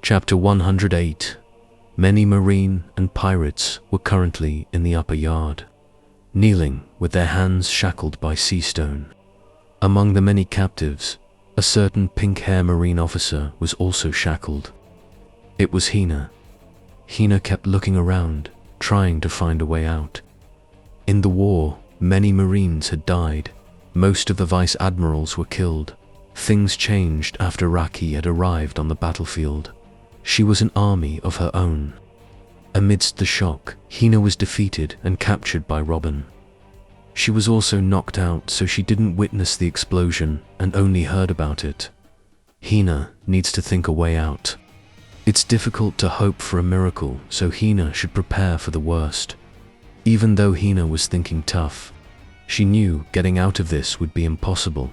Chapter 108. Many marine and pirates were currently in the upper yard, kneeling with their hands shackled by sea stone. Among the many captives, a certain pink-haired marine officer was also shackled. It was Hina. Hina kept looking around, trying to find a way out. In the war, many marines had died. Most of the vice admirals were killed. Things changed after Raki had arrived on the battlefield. She was an army of her own. Amidst the shock, Hina was defeated and captured by Robin. She was also knocked out, so she didn't witness the explosion and only heard about it. Hina needs to think a way out. It's difficult to hope for a miracle, so Hina should prepare for the worst. Even though Hina was thinking tough, she knew getting out of this would be impossible.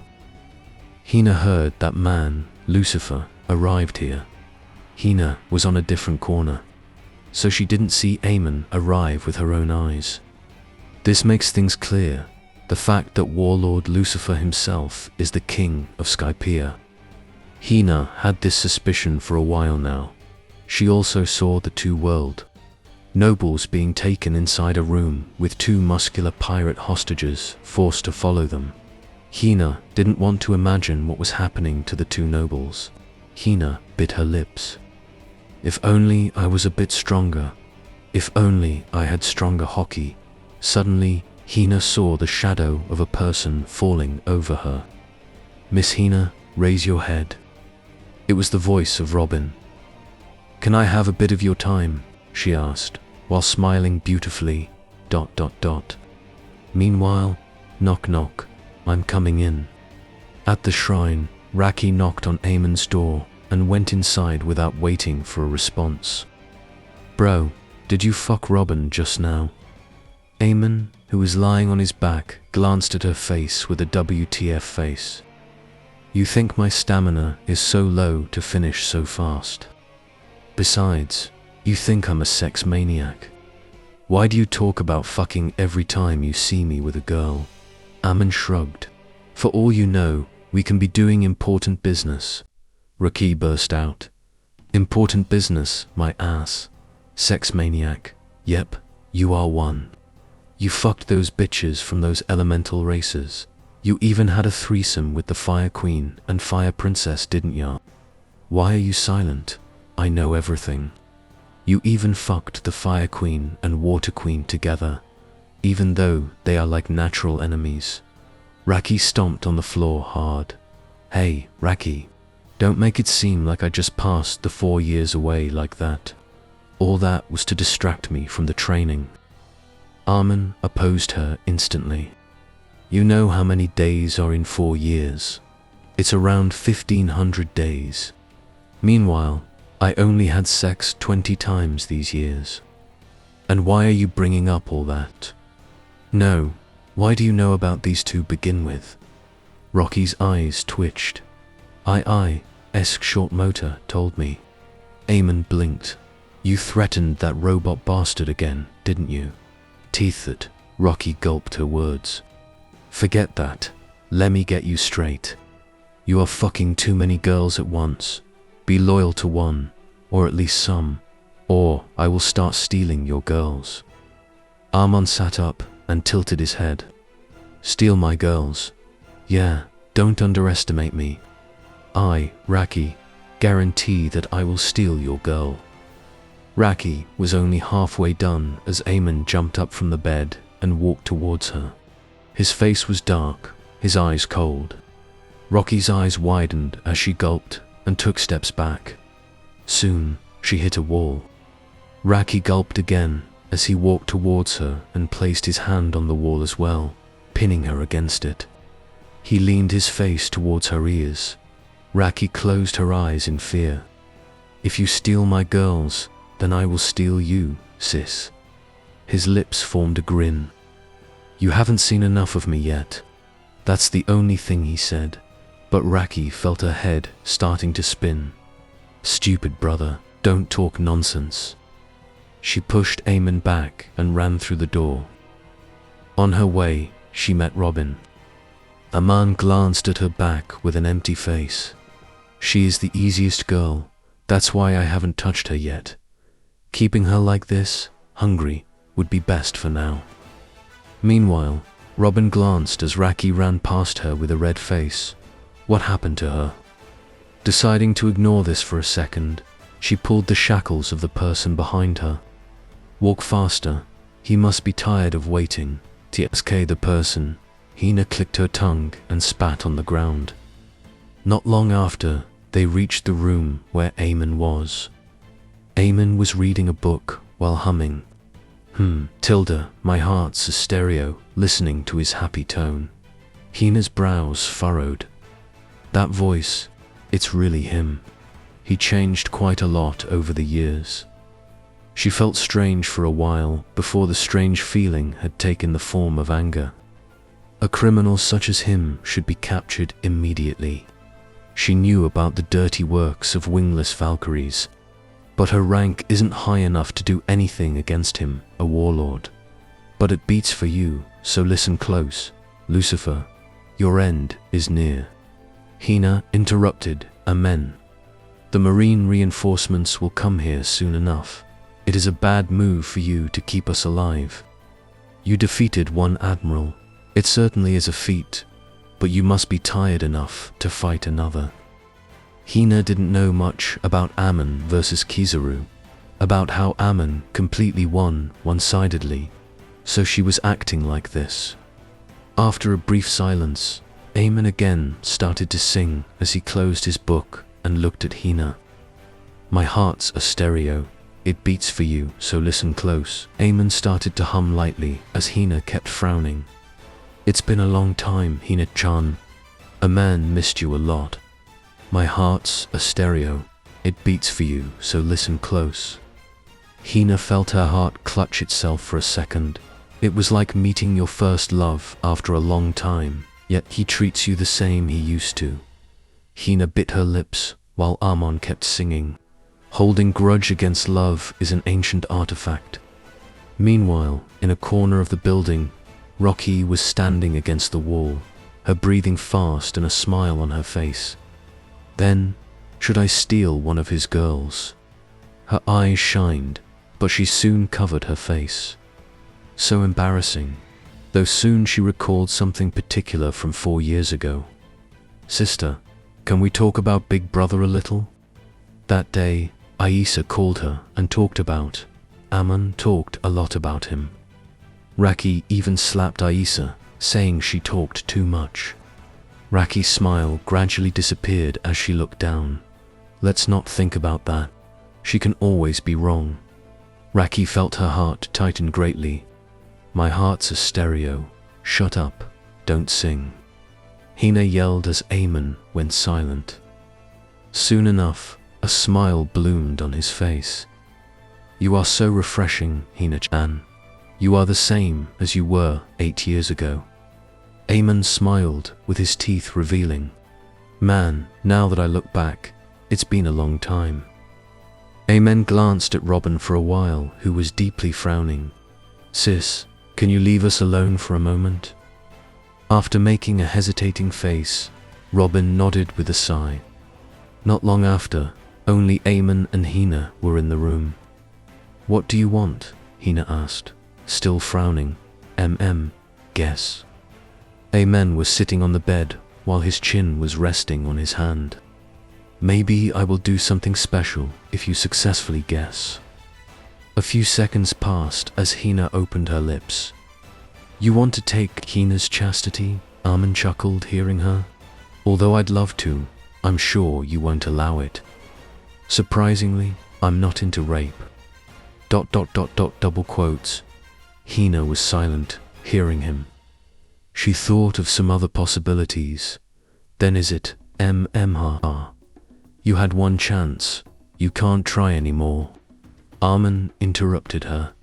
Hina heard that man, Lucifer, arrived here. Hina was on a different corner, so she didn't see Amon arrive with her own eyes. This makes things clear, the fact that Warlord Lucifer himself is the king of Skypiean. Hina had this suspicion for a while now. She also saw the two world nobles being taken inside a room with two muscular pirate hostages forced to follow them. Hina didn't want to imagine what was happening to the two nobles. Hina bit her lips. If only I was a bit stronger. If only I had stronger hockey. Suddenly, Hina saw the shadow of a person falling over her. "Miss Hina, raise your head." It was the voice of Robin. "Can I have a bit of your time?" she asked, while smiling beautifully. ... Meanwhile, knock knock, I'm coming in. At the shrine, Raki knocked on Amon's door and went inside without waiting for a response. "Bro, did you fuck Robin just now?" Amon, who was lying on his back, glanced at her face with a WTF face. "You think my stamina is so low to finish so fast? Besides, you think I'm a sex maniac. Why do you talk about fucking every time you see me with a girl?" Amon shrugged. "For all you know, we can be doing important business." Raki burst out. "Important business, my ass. Sex maniac. Yep, you are one. You fucked those bitches from those elemental races. You even had a threesome with the Fire Queen and Fire Princess, didn't ya? Why are you silent? I know everything. You even fucked the Fire Queen and Water Queen together, even though they are like natural enemies." Raki stomped on the floor hard. "Hey, Raki, don't make it seem like I just passed the 4 years away like that. All that was to distract me from the training." Amon opposed her instantly. "You know how many days are in 4 years? It's around 1,500 days. Meanwhile, I only had sex 20 times these years. And why are you bringing up all that? No, why do you know about these two begin with?" Rocky's eyes twitched. Esk short motor told me." Amon blinked. "You threatened that robot bastard again, didn't you?" Teethed, Rocky gulped her words. "Forget that. Let me get you straight. You are fucking too many girls at once. Be loyal to one, or at least some, or I will start stealing your girls." Amon sat up and tilted his head. "Steal my girls? Yeah, don't underestimate me. I, Raki, guarantee that I will steal your girl." Raki was only halfway done as Amon jumped up from the bed and walked towards her. His face was dark, his eyes cold. Rocky's eyes widened as she gulped and took steps back. Soon, she hit a wall. Raki gulped again as he walked towards her and placed his hand on the wall as well, pinning her against it. He leaned his face towards her ears. Raki closed her eyes in fear. "If you steal my girls, then I will steal you, sis." His lips formed a grin. "You haven't seen enough of me yet." That's the only thing he said, but Raki felt her head starting to spin. "Stupid brother, don't talk nonsense." She pushed Amon back and ran through the door. On her way, she met Robin. Amon glanced at her back with an empty face. "She is the easiest girl, That's why I haven't touched her yet. Keeping her like this, hungry, would be best for now. Meanwhile, Robin glanced as Raki ran past her with a red face. What happened to her? Deciding to ignore this for a second, she pulled the shackles of the person behind her. Walk faster. He must be tired of waiting. TSK the person. Hina clicked her tongue and spat on the ground. Not long after, they reached the room where Amon was. Amon was reading a book while humming. Tilda, my heart's a stereo, listening to his happy tone. Hina's brows furrowed. That voice, it's really him. He changed quite a lot over the years. She felt strange for a while before the strange feeling had taken the form of anger. A criminal such as him should be captured immediately. She knew about the dirty works of wingless Valkyries, but her rank isn't high enough to do anything against him, a warlord. But it beats for you, so listen close, Lucifer. Your end is near. Hina interrupted, Amen. The marine reinforcements will come here soon enough. It is a bad move for you to keep us alive. You defeated one admiral. It certainly is a feat, but you must be tired enough to fight another. Hina didn't know much about Amon versus Kizaru, about how Amon completely won one-sidedly, so she was acting like this. After a brief silence, Amon again started to sing as he closed his book and looked at Hina. My heart's a stereo. It beats for you, so listen close. Amon started to hum lightly as Hina kept frowning. It's been a long time, Hina-chan. A man missed you a lot. My heart's a stereo. It beats for you, so listen close. Hina felt her heart clutch itself for a second. It was like meeting your first love after a long time, yet he treats you the same he used to. Hina bit her lips while Amon kept singing. Holding grudge against love is an ancient artifact. Meanwhile, in a corner of the building, Rocky was standing against the wall, her breathing fast and a smile on her face. Then, should I steal one of his girls? Her eyes shined, but she soon covered her face. So embarrassing, though soon she recalled something particular from 4 years ago. Sister, can we talk about Big Brother a little? That day, Aisa called her and talked about. Amon talked a lot about him. Raki even slapped Aisa, saying she talked too much. Raki's smile gradually disappeared as she looked down. Let's not think about that. She can always be wrong. Raki felt her heart tighten greatly. My heart's a stereo. Shut up. Don't sing. Hina yelled as Amon went silent. Soon enough, a smile bloomed on his face. You are so refreshing, Hina-chan. You are the same as you were 8 years ago. Amon smiled with his teeth revealing. Man, now that I look back, it's been a long time. Amon glanced at Robin for a while, who was deeply frowning. Sis, can you leave us alone for a moment? After making a hesitating face, Robin nodded with a sigh. Not long after, only Amon and Hina were in the room. What do you want? Hina asked, still frowning. Guess. Amon was sitting on the bed while his chin was resting on his hand. Maybe I will do something special if you successfully guess. A few seconds passed as Hina opened her lips. You want to take Hina's chastity? Amon chuckled, hearing her. Although I'd love to, I'm sure you won't allow it. Surprisingly, I'm not into rape. ... double quotes. Hina was silent, hearing him. She thought of some other possibilities. Then is it, You had one chance. You can't try anymore. Amon interrupted her.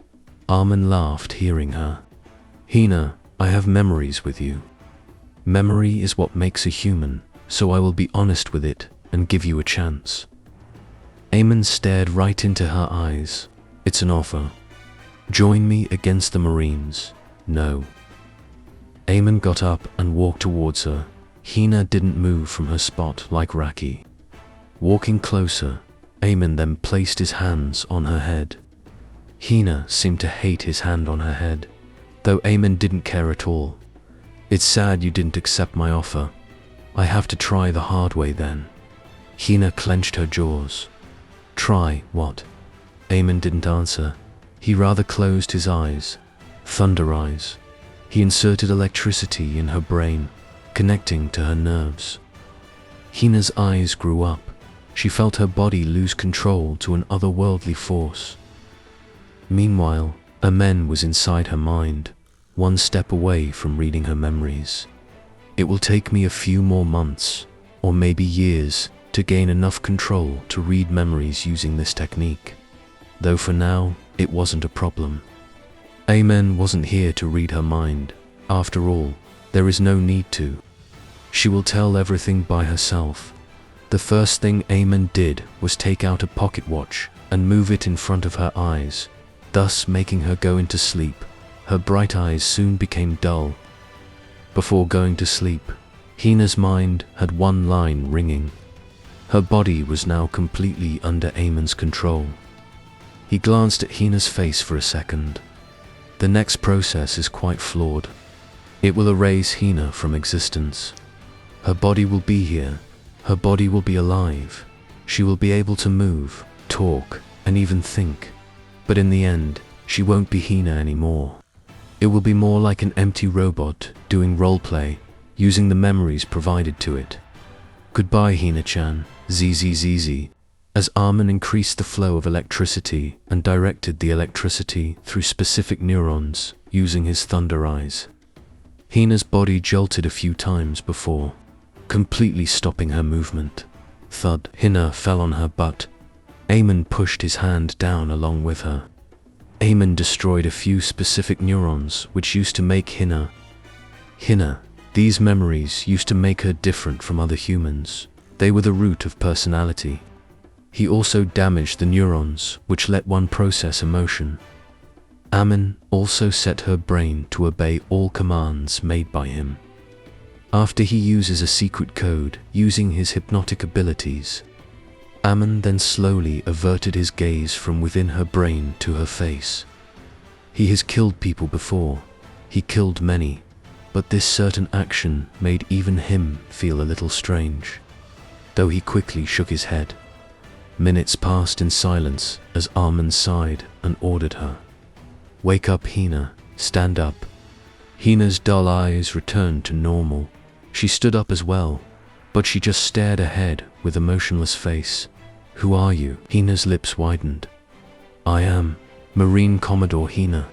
Amon laughed, hearing her. Hina, I have memories with you. Memory is what makes a human, so I will be honest with it and give you a chance. Amon stared right into her eyes. It's an offer. Join me against the Marines. No. Amon got up and walked towards her. Hina didn't move from her spot like Raki. Walking closer, Amon then placed his hands on her head. Hina seemed to hate his hand on her head, though Amon didn't care at all. It's sad you didn't accept my offer. I have to try the hard way then. Hina clenched her jaws. Try what? Amon didn't answer. He rather closed his eyes. Thunder eyes. He inserted electricity in her brain, connecting to her nerves. Hina's eyes grew up. She felt her body lose control to an otherworldly force. Meanwhile, Amon was inside her mind, one step away from reading her memories. It will take me a few more months, or maybe years, to gain enough control to read memories using this technique. Though for now, it wasn't a problem. Amon wasn't here to read her mind. After all, there is no need to. She will tell everything by herself. The first thing Amon did was take out a pocket watch and move it in front of her eyes, thus making her go into sleep. Her bright eyes soon became dull. Before going to sleep, Hina's mind had one line ringing. Her body was now completely under Amon's control. He glanced at Hina's face for a second. The next process is quite flawed. It will erase Hina from existence. Her body will be here. Her body will be alive. She will be able to move, talk, and even think. But in the end, she won't be Hina anymore. It will be more like an empty robot doing roleplay, using the memories provided to it. Goodbye, Hina-chan, ZZZZ, as Amon increased the flow of electricity and directed the electricity through specific neurons using his thunder eyes. Hina's body jolted a few times before, completely stopping her movement. Thud. Hina fell on her butt. Amon pushed his hand down along with her. Amon destroyed a few specific neurons which used to make Hina. These memories used to make her different from other humans. They were the root of personality. He also damaged the neurons which let one process emotion. Amon also set her brain to obey all commands made by him. After he uses a secret code using his hypnotic abilities, Amon then slowly averted his gaze from within her brain to her face. He has killed people before. He killed many, but this certain action made even him feel a little strange, though he quickly shook his head. Minutes passed in silence as Amon sighed and ordered her. Wake up, Hina. Stand up. Hina's dull eyes returned to normal. She stood up as well, but she just stared ahead with a motionless face. Who are you? Hina's lips widened. I am Marine Commodore Hina.